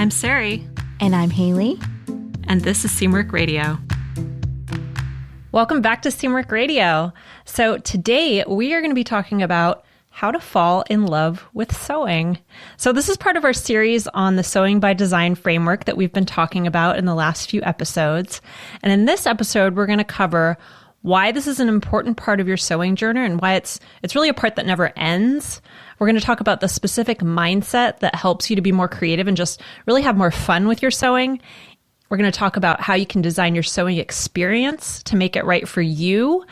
I'm Sarai. And I'm Haley. And this is Seamwork Radio. Welcome back to Seamwork Radio. So today we are going to be talking about how to fall in love with sewing. So this is part of our series on the Sewing by Design framework that we've been talking about in the last few episodes. And in this episode, we're going to cover why this is an important part of your sewing journey and why it's really a part that never ends. We're going to talk about the specific mindset that helps you to be more creative and just really have more fun with your sewing. We're going to talk about how you can design your sewing experience to make it right for you.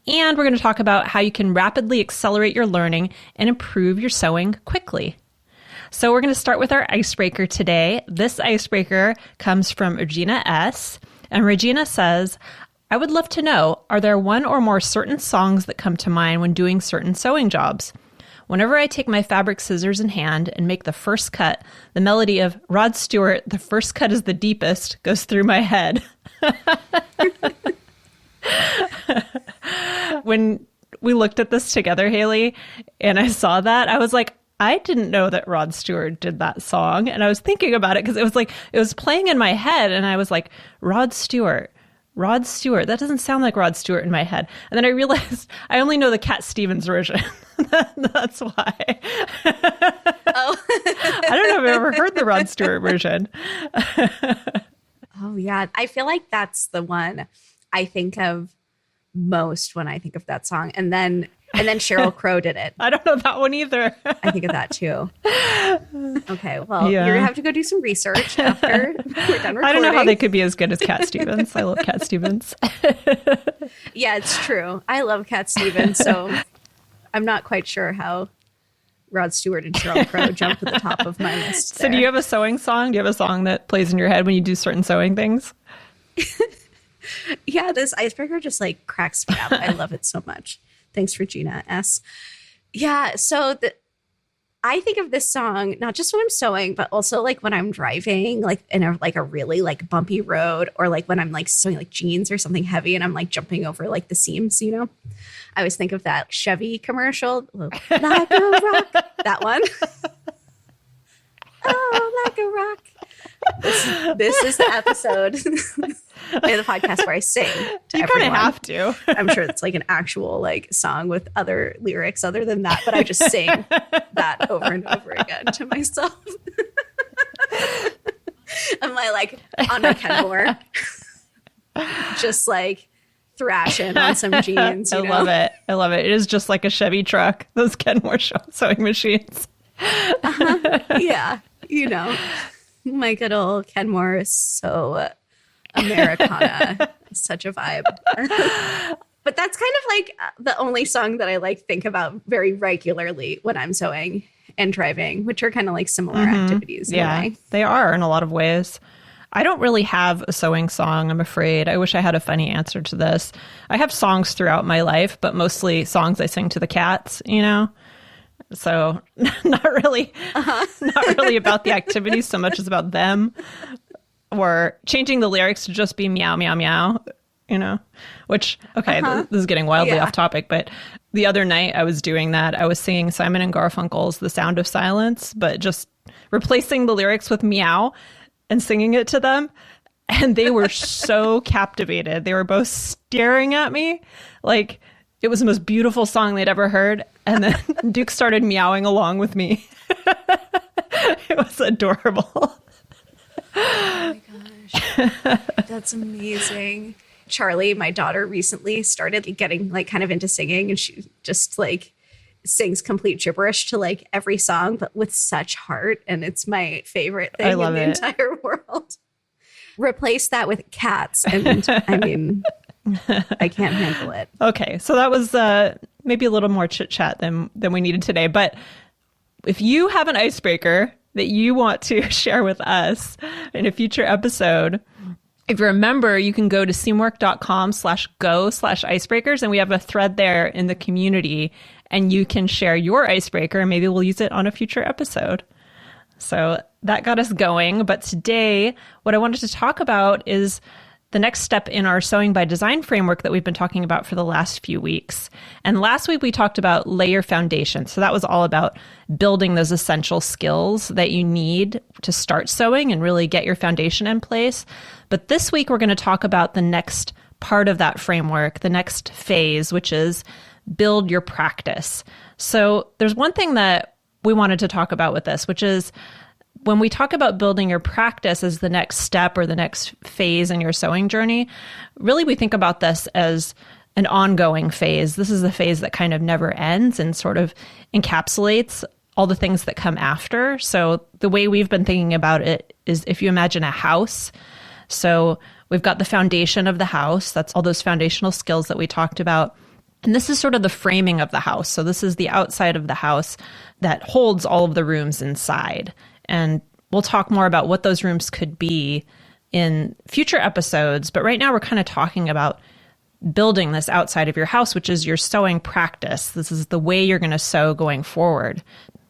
And we're going to talk about how you can rapidly accelerate your learning and improve your sewing quickly. So we're going to start with our icebreaker today. This icebreaker comes from Regina S. And Regina says, I would love to know, are there one or more certain songs that come to mind when doing certain sewing jobs? Whenever I take my fabric scissors in hand and make the first cut, the melody of Rod Stewart, "The First Cut is the Deepest," goes through my head. When we looked at this together, Haley, and I saw that, I was like, I didn't know that Rod Stewart did that song. And I was thinking about it because it was playing in my head. And I was like, Rod Stewart, that doesn't sound like Rod Stewart in my head. And then I realized I only know the Cat Stevens version. That's why. Oh. I don't know if I've ever heard the Rod Stewart version. Oh, yeah. I feel like that's the one I think of most when I think of that song. And then Sheryl Crow did it. I don't know that one either. I think of that too. Okay, well, you're gonna have to go do some research after we're done recording. I don't know how they could be as good as Cat Stevens. I love Cat Stevens. Yeah, it's true. I love Cat Stevens, so I'm not quite sure how Rod Stewart and Sheryl Crow jump to the top of my list. So do you have a sewing song? Do you have a song that plays in your head when you do certain sewing things? Yeah, this icebreaker just like cracks me up. I love it so much. Thanks, Regina S. Yeah, so I think of this song not just when I'm sewing, but also like when I'm driving, like in a really like bumpy road, or like when I'm like sewing like jeans or something heavy and I'm like jumping over like the seams, you know. I always think of that Chevy commercial, like a rock, that one. Oh, like a rock. This is the episode of the podcast where I sing to everyone. You kind of have to. I'm sure it's like an actual like song with other lyrics other than that, but I just sing that over and over again to myself. I'm like on my Kenmore, just like thrashing on some jeans. I love it. I love it. It is just like a Chevy truck, those Kenmore sewing machines. Yeah, you know. My good old Kenmore is so Americana. Such a vibe. But that's kind of like the only song that I like think about very regularly when I'm sewing and driving, which are kind of like similar activities. Yeah, they are in a lot of ways. I don't really have a sewing song, I'm afraid. I wish I had a funny answer to this. I have songs throughout my life, but mostly songs I sing to the cats, you know? So not really about the activities so much as about them, or changing the lyrics to just be meow, meow, meow, you know, which, okay, this is getting wildly off topic, but the other night I was doing that. I was singing Simon and Garfunkel's The Sound of Silence, but just replacing the lyrics with meow and singing it to them. And they were so captivated. They were both staring at me like it was the most beautiful song they'd ever heard. And then Duke started meowing along with me. It was adorable. Oh my gosh. That's amazing. Charlie, my daughter, recently started getting like kind of into singing, and she just like sings complete gibberish to like every song, but with such heart. And it's my favorite thing in the entire world. Replace that with cats. And I mean, I can't handle it. Okay, so that was maybe a little more chit chat than we needed today. But if you have an icebreaker that you want to share with us in a future episode, if you're a member, you can go to seamwork.com/go/icebreakers, and we have a thread there in the community, and you can share your icebreaker, and maybe we'll use it on a future episode. So that got us going. But today, what I wanted to talk about is the next step in our Sewing by Design framework that we've been talking about for the last few weeks. And last week we talked about layer foundation. So that was all about building those essential skills that you need to start sewing and really get your foundation in place. But this week we're going to talk about the next part of that framework, the next phase, which is build your practice. So there's one thing that we wanted to talk about with this, which is when we talk about building your practice as the next step or the next phase in your sewing journey, really we think about this as an ongoing phase. This is the phase that kind of never ends and sort of encapsulates all the things that come after. So the way we've been thinking about it is if you imagine a house. So we've got the foundation of the house. That's all those foundational skills that we talked about. And this is sort of the framing of the house. So this is the outside of the house that holds all of the rooms inside. And we'll talk more about what those rooms could be in future episodes. But right now we're kind of talking about building this outside of your house, which is your sewing practice. This is the way you're going to sew going forward.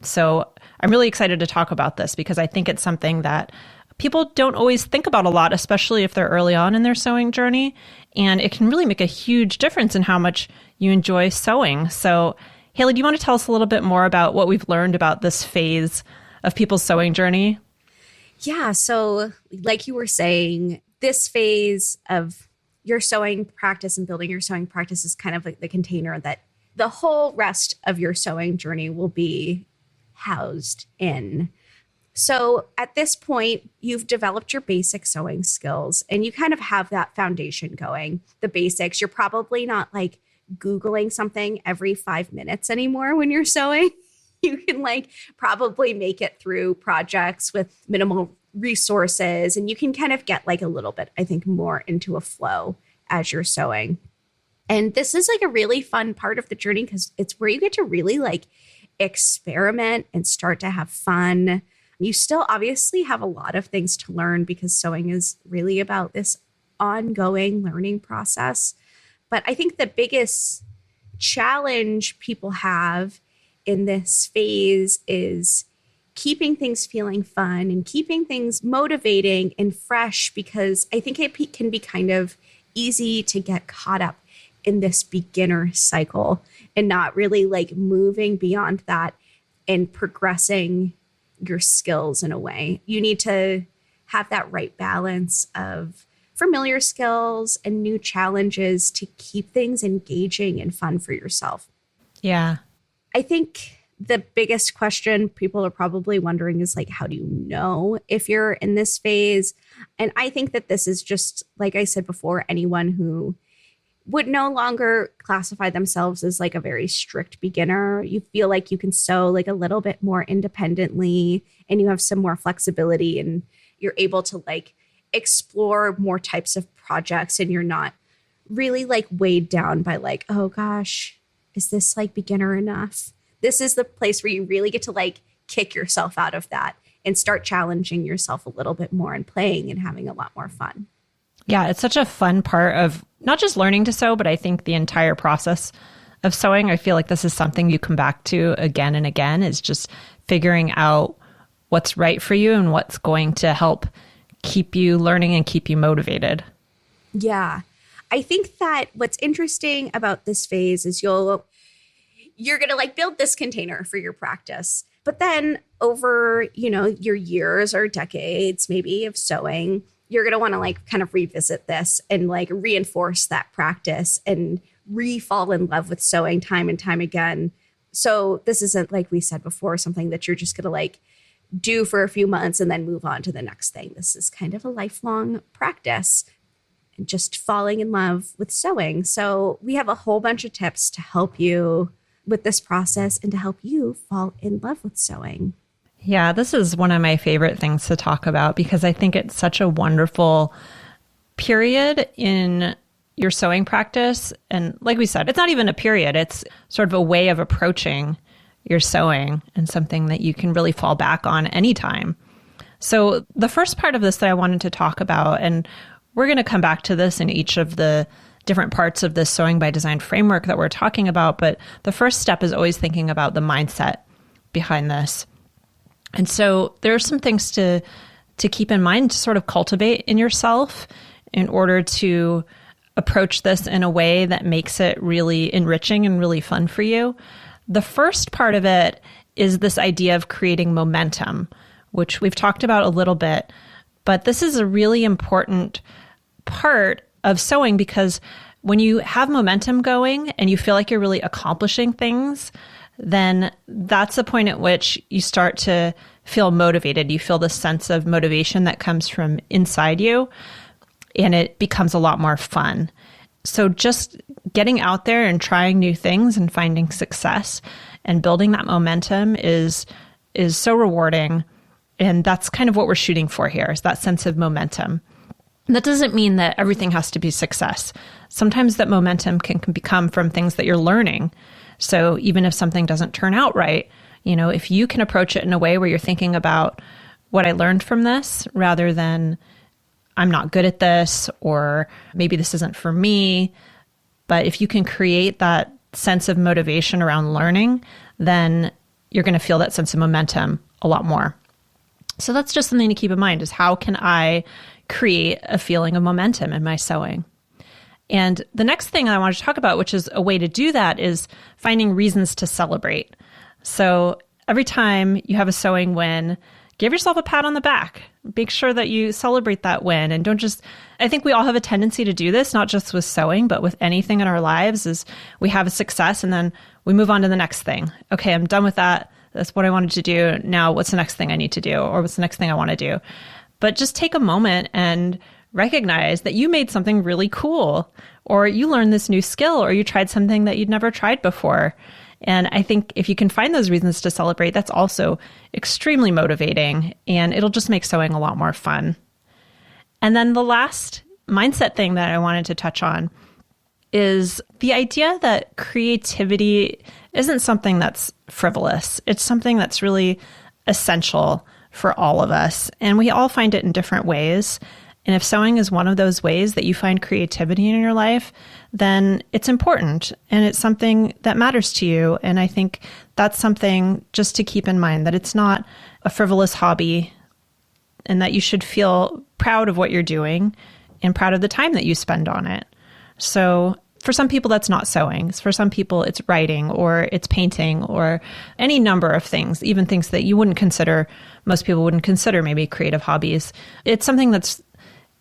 So I'm really excited to talk about this because I think it's something that people don't always think about a lot, especially if they're early on in their sewing journey. And it can really make a huge difference in how much you enjoy sewing. So Haley, do you want to tell us a little bit more about what we've learned about this phase of people's sewing journey? Yeah. So like you were saying, this phase of your sewing practice and building your sewing practice is kind of like the container that the whole rest of your sewing journey will be housed in. So at this point, you've developed your basic sewing skills and you kind of have that foundation going, the basics. You're probably not like Googling something every 5 minutes anymore when you're sewing. You can like probably make it through projects with minimal resources and you can kind of get like a little bit, I think, more into a flow as you're sewing. And this is like a really fun part of the journey because it's where you get to really like experiment and start to have fun. You still obviously have a lot of things to learn because sewing is really about this ongoing learning process. But I think the biggest challenge people have in this phase is keeping things feeling fun and keeping things motivating and fresh, because I think it can be kind of easy to get caught up in this beginner cycle and not really like moving beyond that and progressing your skills in a way. You need to have that right balance of familiar skills and new challenges to keep things engaging and fun for yourself. Yeah. I think the biggest question people are probably wondering is like, how do you know if you're in this phase? And I think that this is just, like I said before, anyone who would no longer classify themselves as like a very strict beginner. You feel like you can sew like a little bit more independently and you have some more flexibility and you're able to like explore more types of projects and you're not really like weighed down by like, oh gosh, is this like beginner enough? This is the place where you really get to like kick yourself out of that and start challenging yourself a little bit more and playing and having a lot more fun. Yeah, it's such a fun part of not just learning to sew, but I think the entire process of sewing. I feel like this is something you come back to again and again, is just figuring out what's right for you and what's going to help keep you learning and keep you motivated. Yeah. I think that what's interesting about this phase is you're going to like build this container for your practice. But then over, your years or decades maybe of sewing, you're going to want to like kind of revisit this and like reinforce that practice and re-fall in love with sewing time and time again. So this isn't, like we said before, something that you're just going to like do for a few months and then move on to the next thing. This is kind of a lifelong practice and just falling in love with sewing. So we have a whole bunch of tips to help you with this process and to help you fall in love with sewing. Yeah, this is one of my favorite things to talk about because I think it's such a wonderful period in your sewing practice. And like we said, it's not even a period. It's sort of a way of approaching your sewing and something that you can really fall back on anytime. So the first part of this that I wanted to talk about, and we're going to come back to this in each of the different parts of this Sewing by Design framework that we're talking about, but the first step is always thinking about the mindset behind this. And so there are some things to keep in mind to sort of cultivate in yourself in order to approach this in a way that makes it really enriching and really fun for you. The first part of it is this idea of creating momentum, which we've talked about a little bit, but this is a really important part of sewing because when you have momentum going and you feel like you're really accomplishing things, then that's the point at which you start to feel motivated. You feel this sense of motivation that comes from inside you, and it becomes a lot more fun. So just getting out there and trying new things and finding success and building that momentum is so rewarding. And that's kind of what we're shooting for here, is that sense of momentum. And that doesn't mean that everything has to be success. Sometimes that momentum can become from things that you're learning. So even if something doesn't turn out right, if you can approach it in a way where you're thinking about what I learned from this rather than I'm not good at this, or maybe this isn't for me. But if you can create that sense of motivation around learning, then you're going to feel that sense of momentum a lot more. So that's just something to keep in mind, is how can I create a feeling of momentum in my sewing? And the next thing I want to talk about, which is a way to do that, is finding reasons to celebrate. So every time you have a sewing win, give yourself a pat on the back. Make sure that you celebrate that win, and don't just, I think we all have a tendency to do this, not just with sewing, but with anything in our lives, is we have a success and then we move on to the next thing. Okay, I'm done with that. That's what I wanted to do. Now what's the next thing I need to do? Or what's the next thing I want to do? But just take a moment and recognize that you made something really cool, or you learned this new skill, or you tried something that you'd never tried before. And I think if you can find those reasons to celebrate, that's also extremely motivating, and it'll just make sewing a lot more fun. And then the last mindset thing that I wanted to touch on is the idea that creativity isn't something that's frivolous. It's something that's really essential for all of us, and we all find it in different ways. And if sewing is one of those ways that you find creativity in your life, then it's important and it's something that matters to you. And I think that's something just to keep in mind, that it's not a frivolous hobby, and that you should feel proud of what you're doing and proud of the time that you spend on it. So for some people, that's not sewing. For some people, it's writing, or it's painting, or any number of things, even things that you wouldn't consider, most people wouldn't consider maybe creative hobbies. It's something that's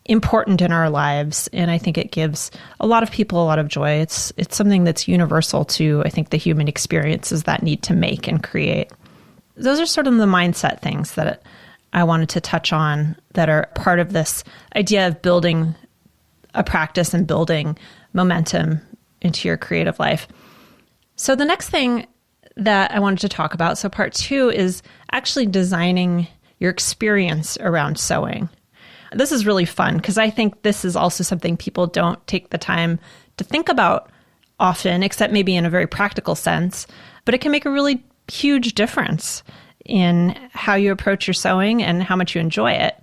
important in our lives, and I think it gives a lot of people a lot of joy. It's something that's universal to, I think, the human experience, is that need to make and create. Those are sort of the mindset things that I wanted to touch on that are part of this idea of building a practice and building momentum into your creative life. So the next thing that I wanted to talk about, so part 2, is actually designing your experience around sewing. This is really fun because I think this is also something people don't take the time to think about often, except maybe in a very practical sense, but it can make a really huge difference in how you approach your sewing and how much you enjoy it.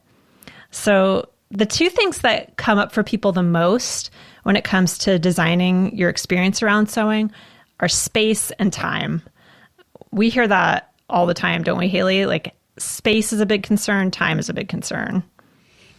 So the two things that come up for people the most when it comes to designing your experience around sewing are space and time. We hear that all the time, don't we, Haley? Like, space is a big concern, time is a big concern.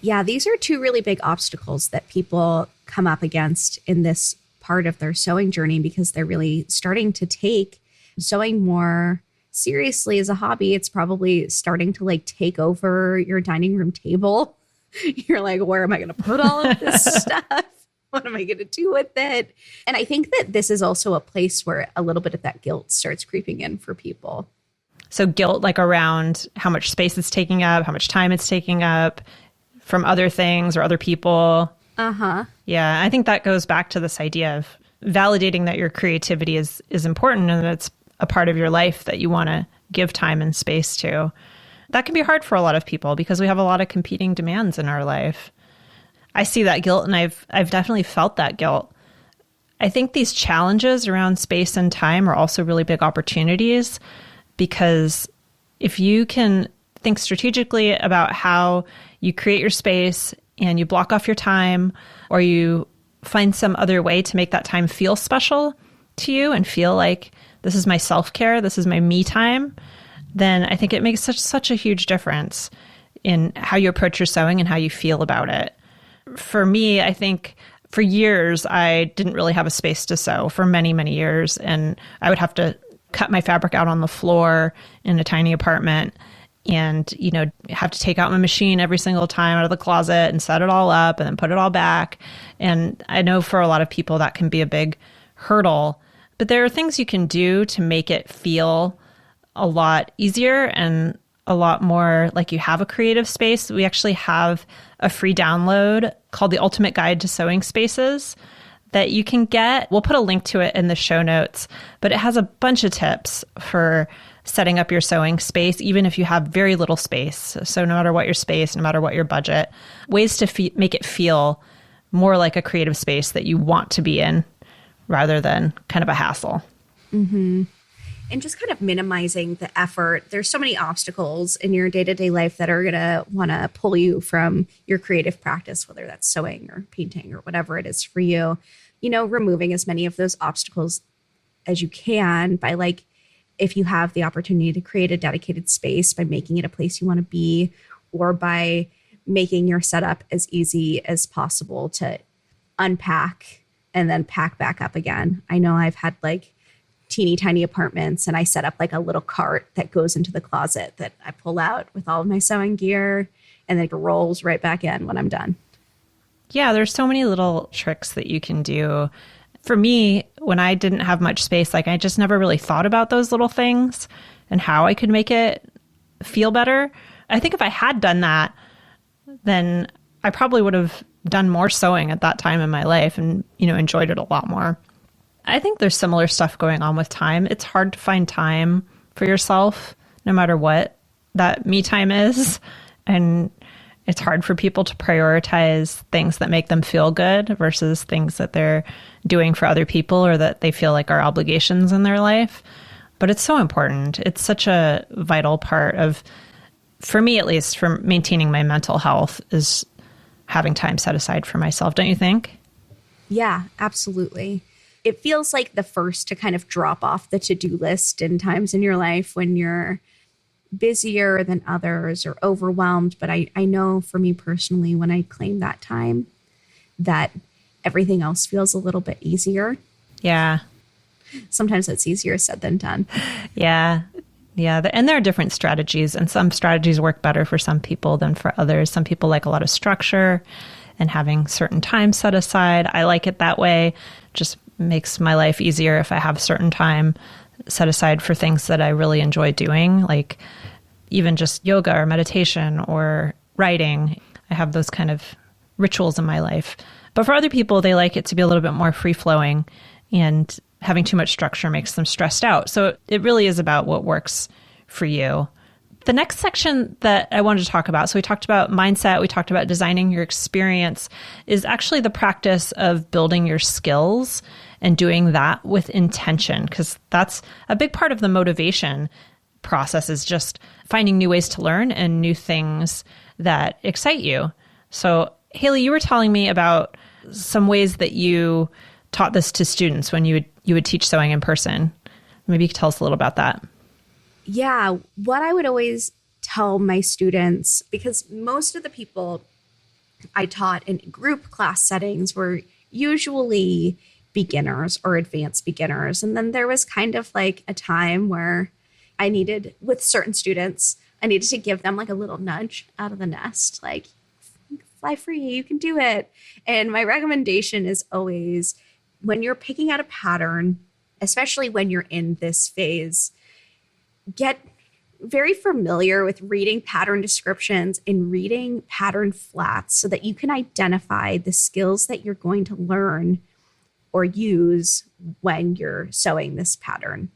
Yeah, these are two really big obstacles that people come up against in this part of their sewing journey, because they're really starting to take sewing more seriously as a hobby. It's probably starting to take over your dining room table. You're like, where am I going to put all of this stuff? What am I going to do with it? And I think that this is also a place where a little bit of that guilt starts creeping in for people. So guilt around how much space it's taking up, how much time it's taking up from other things or other people. Uh-huh. Yeah, I think that goes back to this idea of validating that your creativity is important and that it's a part of your life that you want to give time and space to. That can be hard for a lot of people because we have a lot of competing demands in our life. I see that guilt, and I've definitely felt that guilt. I think these challenges around space and time are also really big opportunities, because if you can think strategically about how you create your space and you block off your time, or you find some other way to make that time feel special to you and feel like this is my self-care, this is my me time, then I think it makes such a huge difference in how you approach your sewing and how you feel about it. for me, I think for years, I didn't really have a space to sew for many, many years. And I would have to cut my fabric out on the floor in a tiny apartment and, have to take out my machine every single time out of the closet and set it all up and then put it all back. And I know for a lot of people that can be a big hurdle, but there are things you can do to make it feel a lot easier and a lot more like you have a creative space. We actually have a free download called The Ultimate Guide to Sewing Spaces that you can get. We'll put a link to it in the show notes, but it has a bunch of tips for setting up your sewing space, even if you have very little space. So no matter what your space, no matter what your budget, ways to make it feel more like a creative space that you want to be in rather than kind of a hassle. Mm-hmm. And just kind of minimizing the effort. There's so many obstacles in your day-to-day life that are going to want to pull you from your creative practice, whether that's sewing or painting or whatever it is for you. Removing as many of those obstacles as you can by if you have the opportunity to create a dedicated space by making it a place you want to be, or by making your setup as easy as possible to unpack and then pack back up again. I know I've had teeny tiny apartments and I set up a little cart that goes into the closet that I pull out with all of my sewing gear and then it rolls right back in when I'm done. Yeah, there's so many little tricks that you can do. For me, when I didn't have much space, I just never really thought about those little things and how I could make it feel better. I think if I had done that, then I probably would have done more sewing at that time in my life and, enjoyed it a lot more. I think there's similar stuff going on with time. It's hard to find time for yourself, no matter what that me time is. And it's hard for people to prioritize things that make them feel good versus things that they're doing for other people or that they feel like are obligations in their life. But it's so important. It's such a vital part of, for me at least, for maintaining my mental health is having time set aside for myself. Don't you think? Yeah, absolutely. It feels like the first to kind of drop off the to-do list in times in your life when you're busier than others or overwhelmed. But I know for me personally, when I claim that time, that everything else feels a little bit easier. Yeah. Sometimes it's easier said than done. Yeah. Yeah. And there are different strategies, and some strategies work better for some people than for others. Some people like a lot of structure and having certain time set aside. I like it that way. Just makes my life easier if I have certain time set aside for things that I really enjoy doing, like even just yoga or meditation or writing. I have those kind of rituals in my life. But for other people, they like it to be a little bit more free-flowing, and having too much structure makes them stressed out. So it really is about what works for you. The next section that I wanted to talk about, so we talked about mindset, we talked about designing your experience, is actually the practice of building your skills and doing that with intention, because that's a big part of the motivation process, is just finding new ways to learn and new things that excite you. So Haley, you were telling me about some ways that you taught this to students when you would teach sewing in person. Maybe you could tell us a little about that. Yeah, what I would always tell my students, because most of the people I taught in group class settings were usually beginners or advanced beginners. And then there was kind of a time where I needed, with certain students, I needed to give them a little nudge out of the nest, fly free, you can do it. And my recommendation is always, when you're picking out a pattern, especially when you're in this phase, get very familiar with reading pattern descriptions and reading pattern flats so that you can identify the skills that you're going to learn or use when you're sewing this pattern.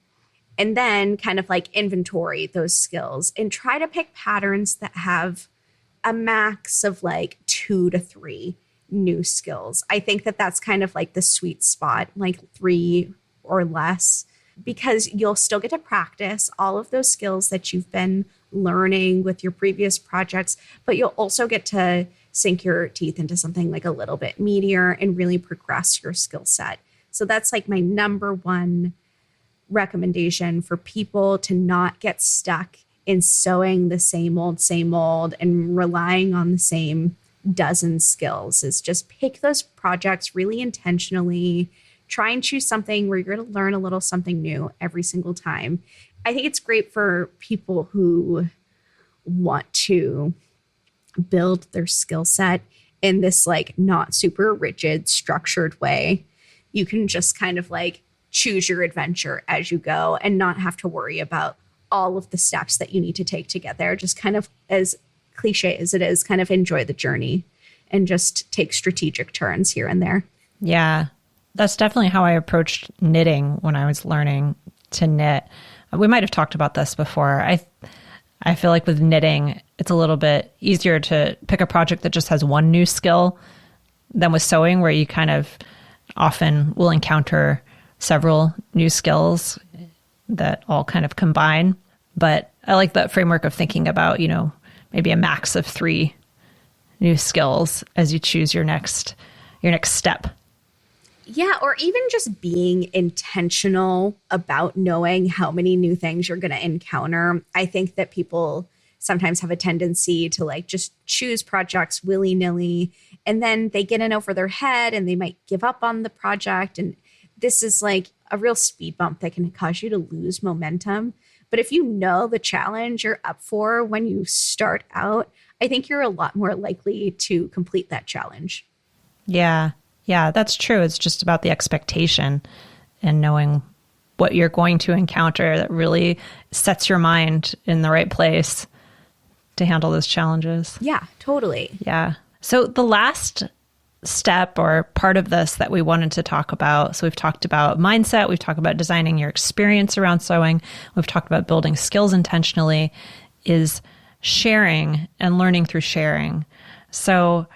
And then kind of inventory those skills and try to pick patterns that have a max of 2 to 3 new skills. I think that that's kind of the sweet spot, 3 or less, because you'll still get to practice all of those skills that you've been learning with your previous projects, but you'll also get to sink your teeth into something a little bit meatier and really progress your skill set. So that's my number one recommendation for people to not get stuck in sewing the same old, and relying on the same dozen skills, is just pick those projects really intentionally. Try and choose something where you're going to learn a little something new every single time. I think it's great for people who want to build their skill set in this like not super rigid, structured way. You can just kind of like choose your adventure as you go and not have to worry about all of the steps that you need to take to get there. Just kind of, as cliche as it is, kind of enjoy the journey and just take strategic turns here and there. Yeah, that's definitely how I approached knitting when I was learning to knit. We might have talked about this before. I feel like with knitting, it's a little bit easier to pick a project that just has one new skill than with sewing, where you kind of often will encounter several new skills that all kind of combine. But I like that framework of thinking about, maybe a max of 3 new skills as you choose your next step. Yeah, or even just being intentional about knowing how many new things you're going to encounter. I think that people sometimes have a tendency to like just choose projects willy-nilly, and then they get in over their head and they might give up on the project. And this is like a real speed bump that can cause you to lose momentum. But if you know the challenge you're up for when you start out, I think you're a lot more likely to complete that challenge. Yeah, that's true. It's just about the expectation and knowing what you're going to encounter that really sets your mind in the right place to handle those challenges. Yeah, totally. Yeah. So the last step or part of this that we wanted to talk about, so we've talked about mindset, we've talked about designing your experience around sewing, we've talked about building skills intentionally, is sharing and learning through sharing. So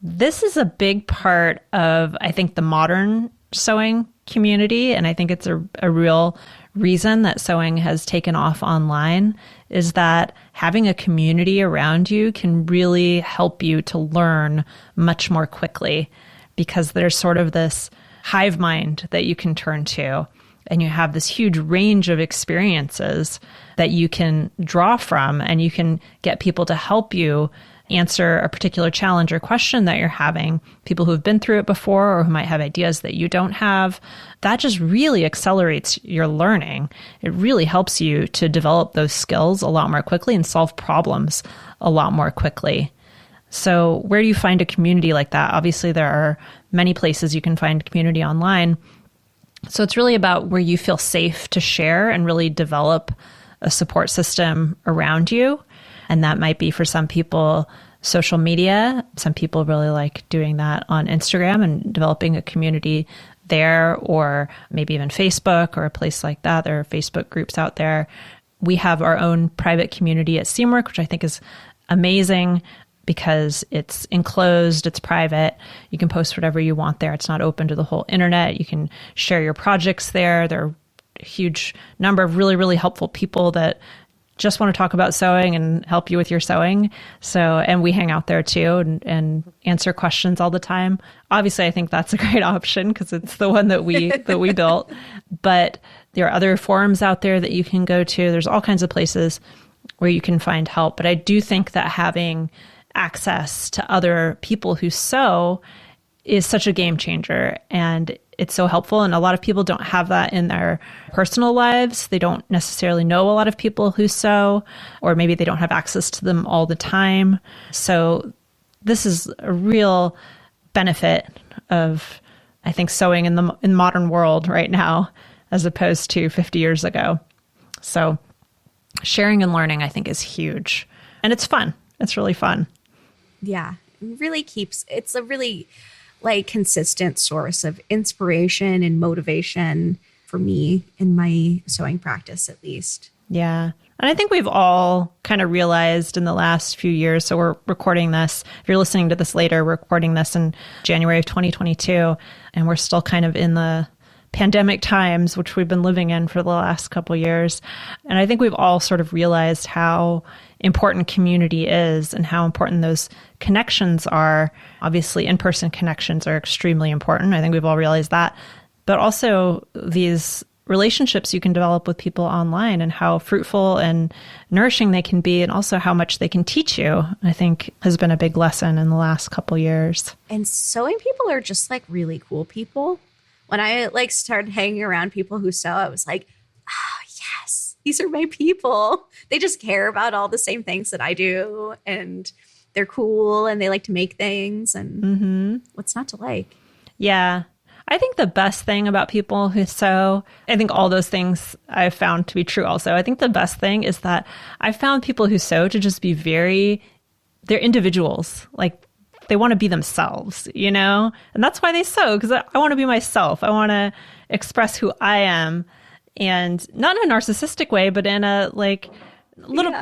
this is a big part of, I think, the modern sewing community, and I think it's a real reason that sewing has taken off online, is that having a community around you can really help you to learn much more quickly, because there's sort of this hive mind that you can turn to, and you have this huge range of experiences that you can draw from, and you can get people to help you answer a particular challenge or question that you're having, people who have been through it before or who might have ideas that you don't have. That just really accelerates your learning. It really helps you to develop those skills a lot more quickly and solve problems a lot more quickly. So where do you find a community like that? Obviously, there are many places you can find community online. So it's really about where you feel safe to share and really develop a support system around you. And that might be, for some people, social media. Some people really like doing that on Instagram and developing a community there, or maybe even Facebook or a place like that. There are Facebook groups out there. We have our own private community at Seamwork, which I think is amazing because it's enclosed, it's private. You can post whatever you want there. It's not open to the whole internet. You can share your projects there. There are a huge number of really, really helpful people that just want to talk about sewing and help you with your sewing. So, and we hang out there too and answer questions all the time. Obviously, I think that's a great option because it's the one that we built. But there are other forums out there that you can go to. There's all kinds of places where you can find help. But I do think that having access to other people who sew is such a game changer, and it's so helpful. And a lot of people don't have that in their personal lives. They don't necessarily know a lot of people who sew, or maybe they don't have access to them all the time. So this is a real benefit of, I think, sewing in the modern world right now, as opposed to 50 years ago. So sharing and learning, I think, is huge. And it's fun. It's really fun. Yeah, it really it's a really consistent source of inspiration and motivation for me in my sewing practice, at least. Yeah. And I think we've all kind of realized in the last few years, so we're recording this, if you're listening to this later, we're recording this in January of 2022, and we're still kind of in the pandemic times, which we've been living in for the last couple of years. And I think we've all sort of realized how important community is and how important those connections are. Obviously, in-person connections are extremely important. I think we've all realized that. But also these relationships you can develop with people online and how fruitful and nourishing they can be, and also how much they can teach you, I think has been a big lesson in the last couple years. And sewing people are just like really cool people. When I like started hanging around people who sew, I was like, oh, yes, these are my people. They just care about all the same things that I do, and they're cool, and they like to make things, and what's not to like? Yeah. I think the best thing about people who sew, I think all those things I've found to be true also. I think the best thing is that I found people who sew to just be they're individuals. Like they want to be themselves, you know? And that's why they sew, because I want to be myself. I want to express who I am, and not in a narcissistic way, but in a like little,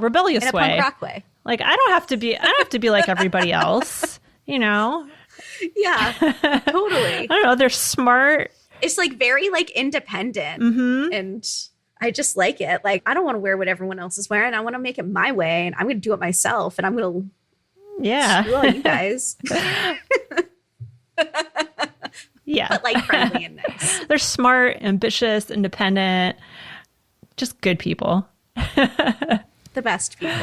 rebellious in a way. Punk rock way. Like I don't have to be like everybody else, you know? Yeah, totally. I don't know. They're smart. It's like very like independent. And I just like it. Like, I don't want to wear what everyone else is wearing. I want to make it my way, and I'm going to do it myself, and I'm going to screw all you guys. Yeah. But like friendly and nice. They're smart, ambitious, independent, just good people. The best people.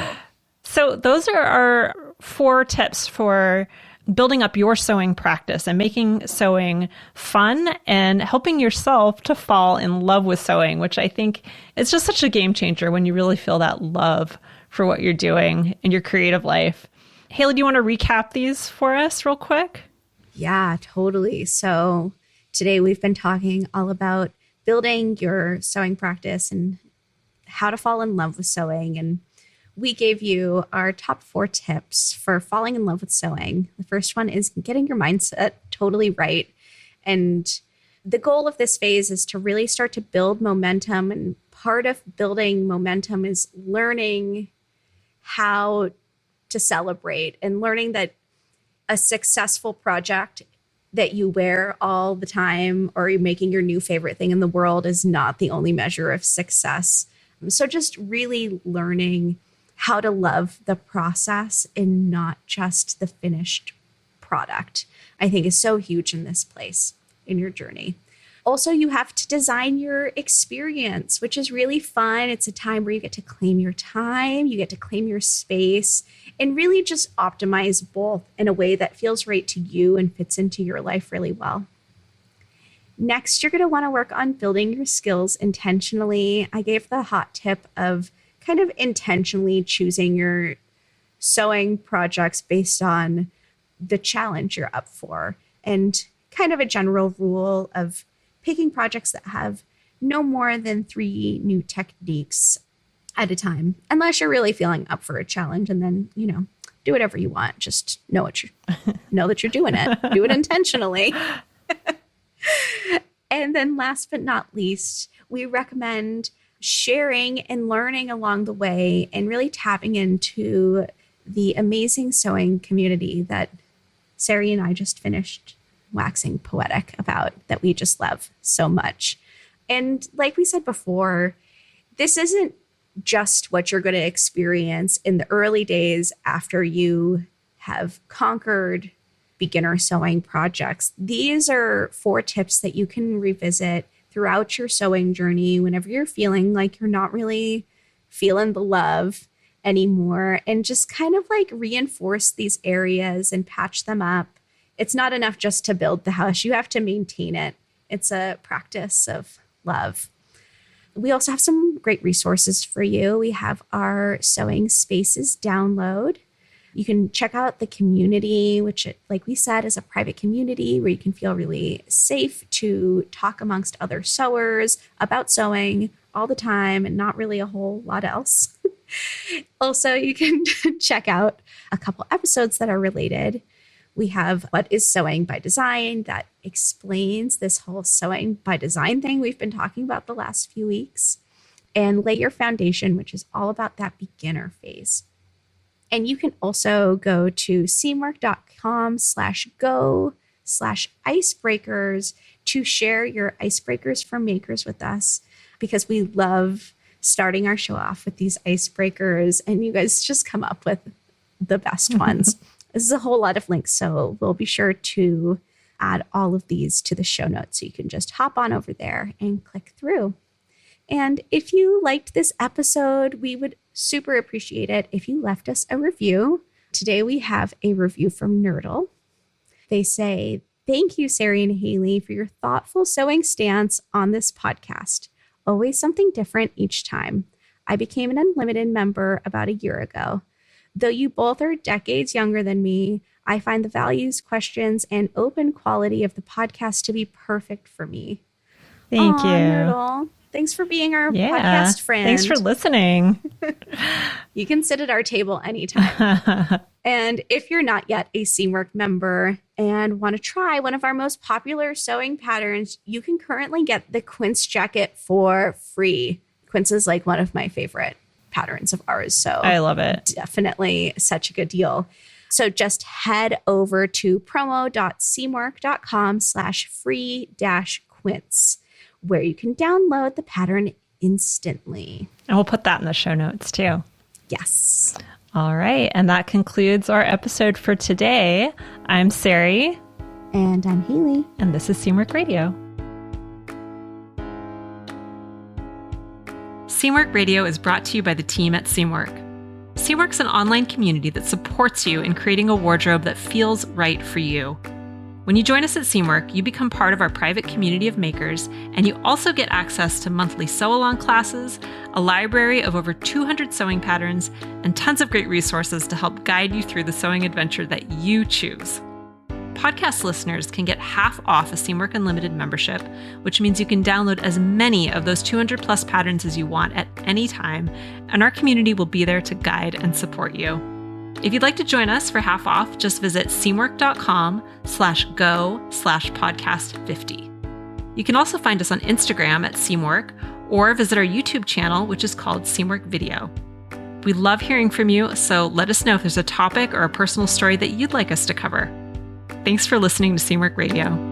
So those are our 4 tips for building up your sewing practice and making sewing fun and helping yourself to fall in love with sewing, which I think is just such a game changer when you really feel that love for what you're doing in your creative life. Haley, do you want to recap these for us real quick? Yeah, totally. So today we've been talking all about building your sewing practice and how to fall in love with sewing. And we gave you our top 4 tips for falling in love with sewing. The first one is getting your mindset totally right. And the goal of this phase is to really start to build momentum. And part of building momentum is learning how to celebrate and learning that a successful project that you wear all the time or you're making your new favorite thing in the world is not the only measure of success. So just really learning how to love the process and not just the finished product, I think is so huge in this place in your journey. Also, you have to design your experience, which is really fun. It's a time where you get to claim your time, you get to claim your space, and really just optimize both in a way that feels right to you and fits into your life really well. Next, you're going to want to work on building your skills intentionally. I gave the hot tip of kind of intentionally choosing your sewing projects based on the challenge you're up for, and kind of a general rule of picking projects that have no more than 3 new techniques at a time, unless you're really feeling up for a challenge. And then, do whatever you want. Just know that you're doing it. Do it intentionally. And then last but not least, we recommend sharing and learning along the way and really tapping into the amazing sewing community that Sarai and I just finished waxing poetic about, that we just love so much. And like we said before, this isn't just what you're going to experience in the early days after you have conquered beginner sewing projects. These are 4 tips that you can revisit throughout your sewing journey whenever you're feeling like you're not really feeling the love anymore, and just kind of like reinforce these areas and patch them up. It's not enough just to build the house. You have to maintain it. It's a practice of love. We also have some great resources for you. We have our Sewing Spaces download. You can check out the community, which, like we said, is a private community where you can feel really safe to talk amongst other sewers about sewing all the time and not really a whole lot else. Also, you can check out a couple episodes that are related. We have What is Sewing by Design, that explains this whole sewing by design thing we've been talking about the last few weeks, and Lay Your Foundation, which is all about that beginner phase. And you can also go to seamwork.com/go/icebreakers to share your icebreakers for makers with us, because we love starting our show off with these icebreakers, and you guys just come up with the best ones. This is a whole lot of links, so we'll be sure to add all of these to the show notes. So you can just hop on over there and click through. And if you liked this episode, we would super appreciate it if you left us a review. Today we have a review from Nerdle. They say, "Thank you, Sarai and Haley, for your thoughtful sewing stance on this podcast. Always something different each time. I became an Unlimited member about a year ago. Though you both are decades younger than me, I find the values, questions, and open quality of the podcast to be perfect for me." Thank you. Nerdle. Thanks for being our podcast friend. Thanks for listening. You can sit at our table anytime. And if you're not yet a Seamwork member and want to try one of our most popular sewing patterns, you can currently get the Quince jacket for free. Quince is like one of my favorite patterns of ours. So I love it. Definitely such a good deal. So just head over to promo.seamwork.com/free-quince, where you can download the pattern instantly. And we'll put that in the show notes too. Yes. All right. And that concludes our episode for today. I'm Sarai. And I'm Haley. And this is Seamwork Radio. Seamwork Radio is brought to you by the team at Seamwork. Seamwork's an online community that supports you in creating a wardrobe that feels right for you. When you join us at Seamwork, you become part of our private community of makers, and you also get access to monthly sew-along classes, a library of over 200 sewing patterns, and tons of great resources to help guide you through the sewing adventure that you choose. Podcast listeners can get half off a Seamwork Unlimited membership, which means you can download as many of those 200 plus patterns as you want at any time, and our community will be there to guide and support you. If you'd like to join us for half off, just visit seamwork.com/go/podcast50. You can also find us on Instagram at Seamwork, or visit our YouTube channel, which is called Seamwork Video. We love hearing from you, so let us know if there's a topic or a personal story that you'd like us to cover. Thanks for listening to Seamwork Radio.